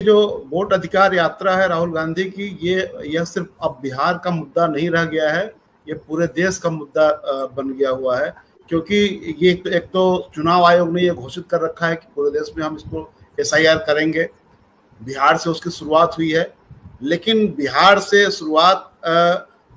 जो वोट अधिकार यात्रा है राहुल गांधी की, यह सिर्फ अब बिहार का मुद्दा नहीं रह गया है, ये पूरे देश का मुद्दा बन गया हुआ है। क्योंकि ये एक तो चुनाव आयोग ने ये घोषित कर रखा है कि पूरे देश में हम इसको SIR करेंगे। बिहार से उसकी शुरुआत हुई है, लेकिन बिहार से शुरुआत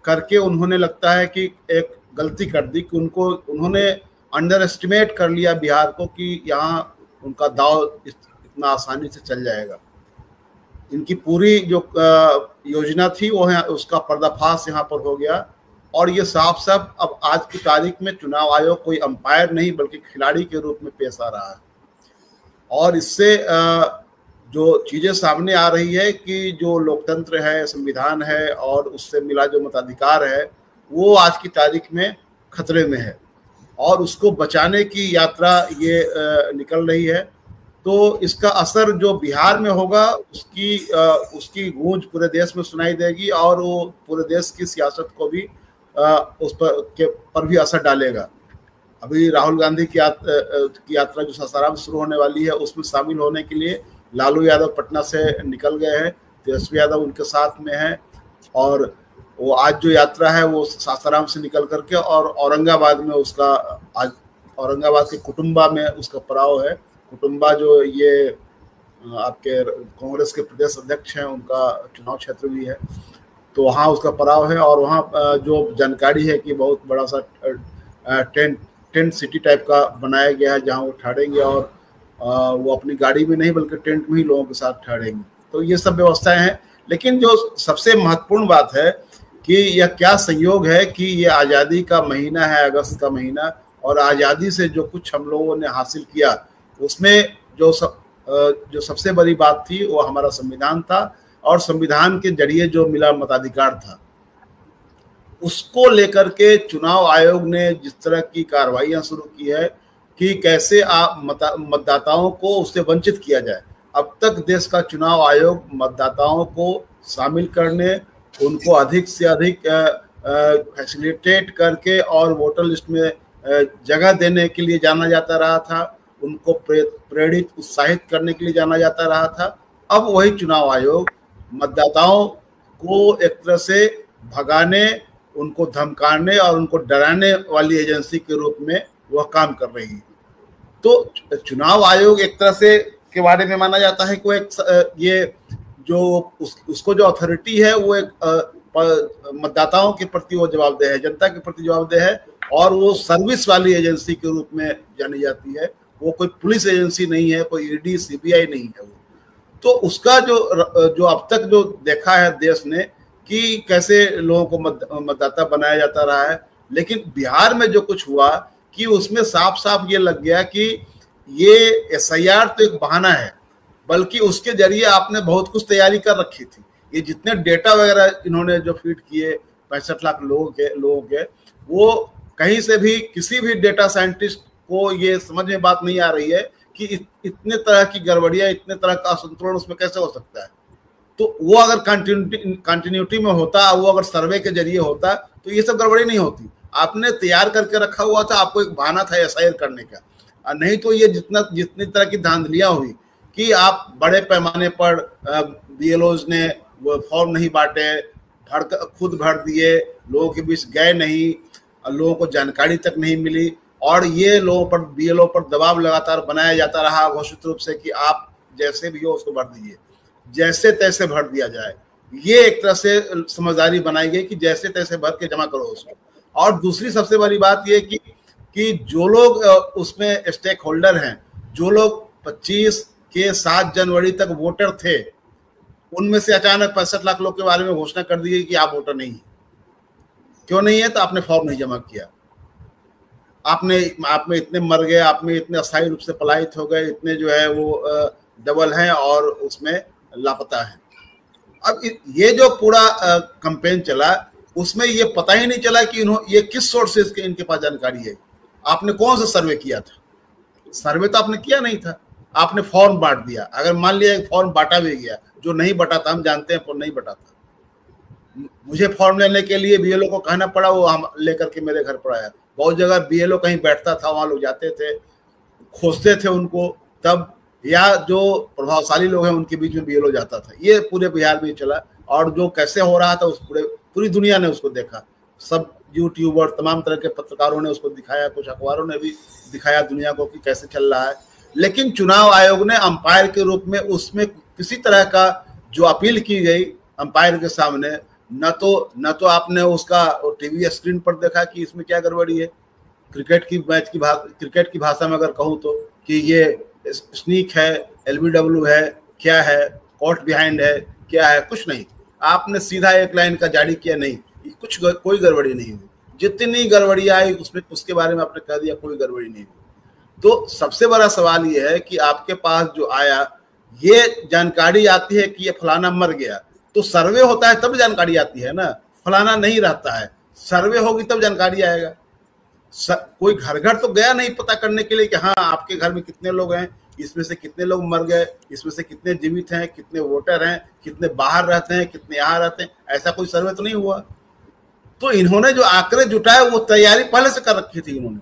करके उन्होंने लगता है कि एक गलती कर दी कि उन्होंने अंडर एस्टिमेट कर लिया बिहार को कि यहाँ उनका दाव इतना आसानी से चल जाएगा। इनकी पूरी जो योजना थी वो है, उसका पर्दाफाश यहाँ पर हो गया। और ये साफ साफ अब आज की तारीख में चुनाव आयोग कोई अंपायर नहीं बल्कि खिलाड़ी के रूप में पेश आ रहा है। और इससे जो चीजें सामने आ रही है कि जो लोकतंत्र है, संविधान है और उससे मिला जो मताधिकार है, वो आज की तारीख में खतरे में है और उसको बचाने की यात्रा ये निकल रही है। तो इसका असर जो बिहार में होगा उसकी गूंज पूरे देश में सुनाई देगी और वो पूरे देश की सियासत को भी उस पर भी असर डालेगा। अभी राहुल गांधी की यात्रा जो सासाराम से शुरू होने वाली है, उसमें शामिल होने के लिए लालू यादव पटना से निकल गए हैं, तेजस्वी यादव उनके साथ में है। और वो आज जो यात्रा है वो सासाराम से निकल करके और औरंगाबाद में आज औरंगाबाद के कुटुंबा में उसका पड़ाव है। कुटुंबा जो ये आपके कांग्रेस के प्रदेश अध्यक्ष हैं, उनका चुनाव क्षेत्र भी है, तो वहाँ उसका पड़ाव है। और वहाँ जो जानकारी है कि बहुत बड़ा सा टेंट सिटी टाइप का बनाया गया है जहाँ वो ठहरेंगे और वो अपनी गाड़ी में नहीं बल्कि टेंट में ही लोगों के साथ ठहरेंगे। तो ये सब व्यवस्थाएं हैं। लेकिन जो सबसे महत्वपूर्ण बात है कि यह क्या संयोग है कि ये आज़ादी का महीना है, अगस्त का महीना, और आज़ादी से जो कुछ हम लोगों ने हासिल किया उसमें जो सबसे बड़ी बात थी वो हमारा संविधान था। और संविधान के जरिए जो मिला मताधिकार था, उसको लेकर के चुनाव आयोग ने जिस तरह की कार्रवाइयां शुरू की है कि कैसे आप मतदाताओं को उससे वंचित किया जाए। अब तक देश का चुनाव आयोग मतदाताओं को शामिल करने, उनको अधिक से अधिक फैसिलिटेट करके और वोटर लिस्ट में जगह देने के लिए जाना जाता रहा था, उनको प्रेरित उत्साहित करने के लिए जाना जाता रहा था। अब वही चुनाव आयोग मतदाताओं को एक तरह से भगाने, उनको धमकाने और उनको डराने वाली एजेंसी के रूप में वह काम कर रही है। तो चुनाव आयोग एक तरह से के बारे में माना जाता है कि वो एक ये जो उसको जो अथॉरिटी है वो एक मतदाताओं के प्रति वो जवाबदेह है, जनता के प्रति जवाबदेह है और वो सर्विस वाली एजेंसी के रूप में जानी जाती है। वो कोई पुलिस एजेंसी नहीं है, कोई ईडी सीबीआई नहीं है वो। तो उसका जो अब तक जो देखा है देश ने कि कैसे लोगों को मतदाता बनाया जाता रहा है, लेकिन बिहार में जो कुछ हुआ कि उसमें साफ साफ ये लग गया कि ये SIR तो एक बहाना है, बल्कि उसके जरिए आपने बहुत कुछ तैयारी कर रखी थी। ये जितने डेटा वगैरह इन्होंने जो फीड किए 65 लाख लोगों के वो कहीं से भी किसी भी डेटा साइंटिस्ट को ये समझ में बात नहीं आ रही है कि इतने तरह की गड़बड़ियां, इतने तरह का असंतुलन उसमें कैसे हो सकता है। तो वो अगर कंटिन्यूटी में होता, वो अगर सर्वे के जरिए होता तो ये सब गड़बड़ी नहीं होती। आपने तैयार करके रखा हुआ था, आपको एक बहाना था SIR करने का, नहीं तो ये जितनी तरह की धांधलियां हुई कि आप बड़े पैमाने पर BLOs ने वो फॉर्म नहीं बांटे, खुद भर दिए, लोगों के बीच गए नहीं, लोगों को जानकारी तक नहीं मिली और ये लोगों पर BLO पर दबाव लगातार बनाया जाता रहा घोषित रूप से कि आप जैसे भी हो उसको भर दीजिए, जैसे तैसे भर दिया जाए। ये एक तरह से समझदारी बनाई गई कि जैसे तैसे भर के जमा करो उसको। और दूसरी सबसे बड़ी बात ये कि जो लोग उसमें स्टेक होल्डर हैं, जो लोग 25 के 7 जनवरी तक वोटर थे, उनमें से अचानक 65 लाख लोग के बारे में घोषणा कर दी गई कि आप वोटर नहीं है। क्यों नहीं है? तो आपने फॉर्म नहीं जमा किया, आप में इतने मर गए, आप में इतने अस्थायी रूप से पलायित हो गए, इतने जो है वो डबल हैं और उसमें लापता है। अब ये जो पूरा कैंपेन चला उसमें ये पता ही नहीं चला कि ये किस सोर्सेज के इनके पास जानकारी है। आपने कौन सा सर्वे किया था? सर्वे तो आपने किया नहीं था, आपने फॉर्म बांट दिया। अगर मान लिया एक फॉर्म बांटा भी गया, जो नहीं बटा था, हम जानते हैं फॉर्म नहीं बटा था, मुझे फॉर्म लेने के लिए BLO को कहना पड़ा, वो हम लेकर के मेरे घर पर आया। बहुत जगह BLO कहीं बैठता था, वहां लोग जाते थे, खोजते थे उनको, तब या जो प्रभावशाली लोग हैं उनके बीच में बीएलओ जाता था। ये पूरे बिहार में चला, और जो कैसे हो रहा था उस पूरी दुनिया ने उसको देखा। सब यूट्यूबर, तमाम तरह के पत्रकारों ने उसको दिखाया, कुछ अखबारों ने भी दिखाया दुनिया को कि कैसे चल रहा है। लेकिन चुनाव आयोग ने अंपायर के रूप में उसमें किसी तरह का जो अपील की गई अंपायर के सामने, न तो आपने उसका टीवी स्क्रीन पर देखा कि इसमें क्या गड़बड़ी है। क्रिकेट की भाषा में अगर कहूँ तो कि ये स्नीक है, एलबीडब्ल्यू है, क्या है, कोर्ट बिहाइंड है, क्या है, कुछ नहीं। आपने सीधा एक लाइन का जारी किया, नहीं कोई गड़बड़ी नहीं हुई। जितनी गड़बड़ी आई उसके बारे में आपने कह दिया, कोई गड़बड़ी नहीं हुई। तो सबसे बड़ा सवाल ये है कि आपके पास जो आया, ये जानकारी आती है कि ये फलाना मर गया, तो सर्वे होता है तब जानकारी आती है ना, फलाना नहीं रहता है। सर्वे होगी तब जानकारी आएगा। कोई घर घर तो गया नहीं पता करने के लिए कि हाँ आपके घर में कितने लोग हैं, इसमें से कितने लोग मर गए, इसमें से कितने जीवित हैं, कितने वोटर हैं, कितने बाहर रहते हैं, कितने यहाँ रहते हैं, ऐसा कोई सर्वे तो नहीं हुआ। तो इन्होंने जो आंकड़े जुटाए वो तैयारी पहले से कर रखी थी इन्होंने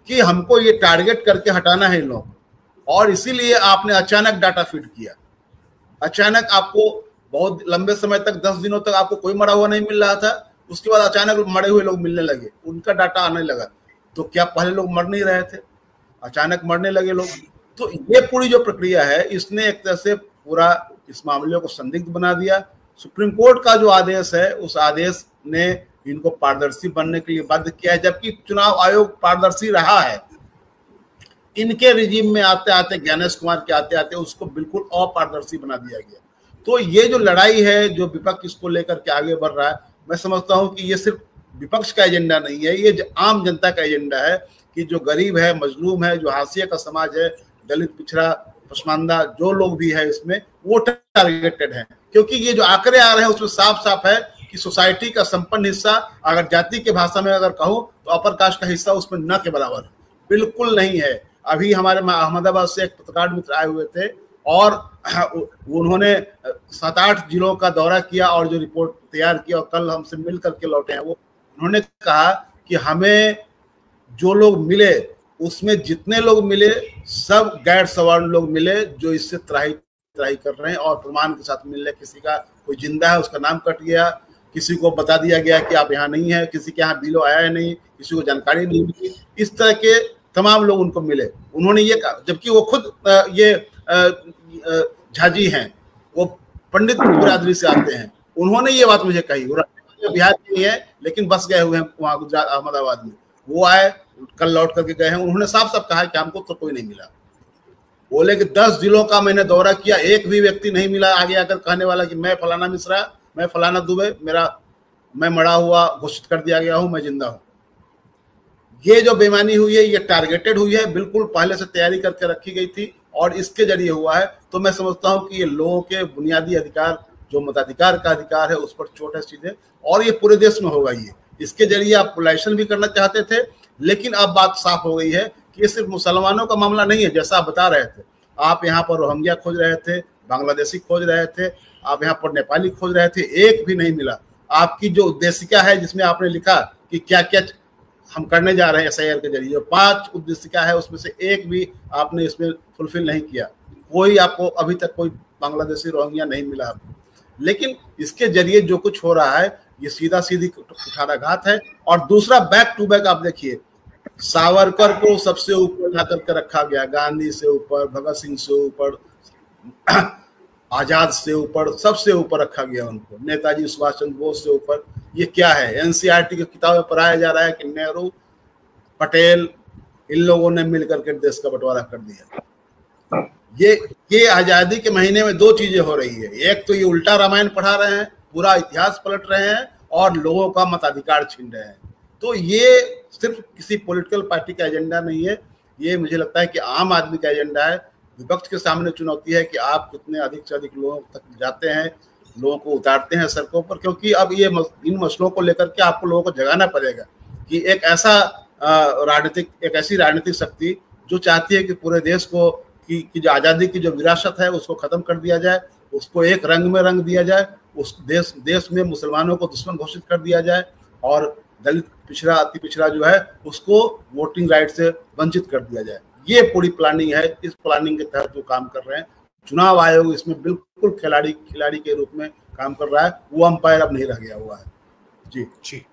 कि हमको ये टारगेट करके हटाना है इन लोगों को, और इसीलिए आपने अचानक डाटा फीड किया। अचानक आपको बहुत लंबे समय तक 10 दिनों तक आपको कोई मरा हुआ नहीं मिल रहा था, उसके बाद अचानक मरे हुए लोग मिलने लगे, उनका डाटा आने लगा। तो क्या पहले लोग मर नहीं रहे थे, अचानक मरने लगे लोग? तो ये पूरी जो प्रक्रिया है इसने एक तरह से पूरा इस मामले को संदिग्ध बना दिया। सुप्रीम कोर्ट का जो आदेश है उस आदेश ने इनको पारदर्शी बनने के लिए बाध्य किया है, जबकि चुनाव आयोग पारदर्शी रहा है। इनके रिजीम में आते आते, ज्ञानेश कुमार के आते आते उसको बिल्कुल अपारदर्शी बना दिया गया। तो ये जो लड़ाई है, जो विपक्ष इसको लेकर के आगे बढ़ रहा है, मैं समझता हूं कि ये सिर्फ विपक्ष का एजेंडा नहीं है, ये आम जनता का एजेंडा है कि जो गरीब है, मजलूम है, जो हाशिए का समाज है, दलित, पिछड़ा, पसमानदा, जो लोग भी है इसमें, वो टारगेटेड है। क्योंकि ये जो आंकड़े आ रहे हैं उसमें साफ साफ है कि सोसाइटी का संपन्न हिस्सा, अगर जाति के भाषा में अगर कहूँ तो अपर कास्ट का हिस्सा उसमें न के बराबर है, बिल्कुल नहीं है। अभी हमारे अहमदाबाद से एक पत्रकार मित्र आए हुए थे और उन्होंने 7-8 जिलों का दौरा किया और जो रिपोर्ट तैयार किया और कल हमसे मिल करके लौटे हैं। वो उन्होंने कहा कि हमें जो लोग मिले उसमें जितने लोग मिले सब गैर सवर्ण लोग मिले जो इससे त्राही कर रहे हैं और प्रमाण के साथ मिल रहे। किसी का कोई जिंदा है उसका नाम कट गया, किसी को बता दिया गया कि आप यहाँ नहीं है, किसी के यहाँ बिलो आया है नहीं, किसी को जानकारी नहीं मिली, इस तरह के तमाम लोग उनको मिले। उन्होंने ये कहा, जबकि वो खुद ये झाजी हैं, वो पंडित बिरादरी से आते हैं, उन्होंने ये बात मुझे कही। बिहार के ही है लेकिन बस गए हुए हैं वहाँ गुजरात अहमदाबाद में, वो आए कल लौट करके गए हैं। उन्होंने साफ साफ कहा कि हमको तो कोई नहीं मिला। बोले कि 10 जिलों का मैंने दौरा किया, एक भी व्यक्ति नहीं मिला आगे आकर कहने वाला कि मैं फलाना मिश्रा, मैं फलाना दुबे, मैं मरा हुआ घोषित कर दिया गया हूं, मैं जिंदा हूं। ये जो बेईमानी हुई है ये टारगेटेड हुई है, बिल्कुल पहले से तैयारी करके रखी गई थी और इसके जरिए हुआ है। तो मैं समझता हूं कि ये लोगों के बुनियादी अधिकार, जो मताधिकार का अधिकार है, उस पर चोट है सीधे, और ये पूरे देश में होगा। ये इसके जरिए आप पोलराइजेशन भी करना चाहते थे, लेकिन अब बात साफ हो गई है कि ये सिर्फ मुसलमानों का मामला नहीं है जैसा आप बता रहे थे। आप यहाँ पर रोहिंग्या खोज रहे थे, बांग्लादेशी खोज रहे थे, आप यहाँ पर नेपाली खोज रहे थे, एक भी नहीं मिला। आपकी जो उद्देशिका है जिसमें आपने लिखा कि क्या क्या हम करने जा रहे हैं SIR के जरिए, 5 उद्देशिका है उसमें से एक भी आपने इसमें फुलफिल नहीं किया। कोई आपको अभी तक कोई बांग्लादेशी रोहिंग्या नहीं मिला आपको। लेकिन इसके जरिए जो कुछ हो रहा है ये सीधा सीधी कुठाराघात है। और दूसरा, बैक टू बैक आप देखिए, सावरकर को सबसे ऊपर ला करके रखा गया, गांधी से ऊपर, भगत सिंह से ऊपर, आजाद से ऊपर, सबसे ऊपर रखा गया उनको, नेताजी सुभाष चंद्र बोस से ऊपर। ये क्या है? NCERT की किताबें पढ़ाया जा रहा है कि नेहरू, पटेल, इन लोगों ने मिलकर के देश का बंटवारा कर दिया। ये आजादी के महीने में 2 चीजें हो रही है। एक तो ये उल्टा रामायण पढ़ा रहे हैं, पूरा इतिहास पलट रहे हैं और लोगों का मताधिकार छीन रहे हैं। तो ये सिर्फ किसी पॉलिटिकल पार्टी का एजेंडा नहीं है, ये मुझे लगता है कि आम आदमी का एजेंडा है। विपक्ष के सामने चुनौती है कि आप कितने अधिक से अधिक लोगों तक जाते हैं, लोगों को उतारते हैं सड़कों पर, क्योंकि अब ये इन मसलों को लेकर के आपको लोगों को जगाना पड़ेगा कि एक ऐसी राजनीतिक शक्ति जो चाहती है कि पूरे देश को की जो आज़ादी की जो विरासत है उसको खत्म कर दिया जाए, उसको एक रंग में रंग दिया जाए, उस देश में मुसलमानों को दुश्मन घोषित कर दिया जाए और दलित, पिछड़ा, अति पिछड़ा जो है उसको वोटिंग राइट से वंचित कर दिया जाए। ये पूरी प्लानिंग है, इस प्लानिंग के तहत वो काम कर रहे हैं। चुनाव आयोग इसमें बिल्कुल खिलाड़ी के रूप में काम कर रहा है, वो अंपायर अब नहीं रह गया हुआ है। जी जी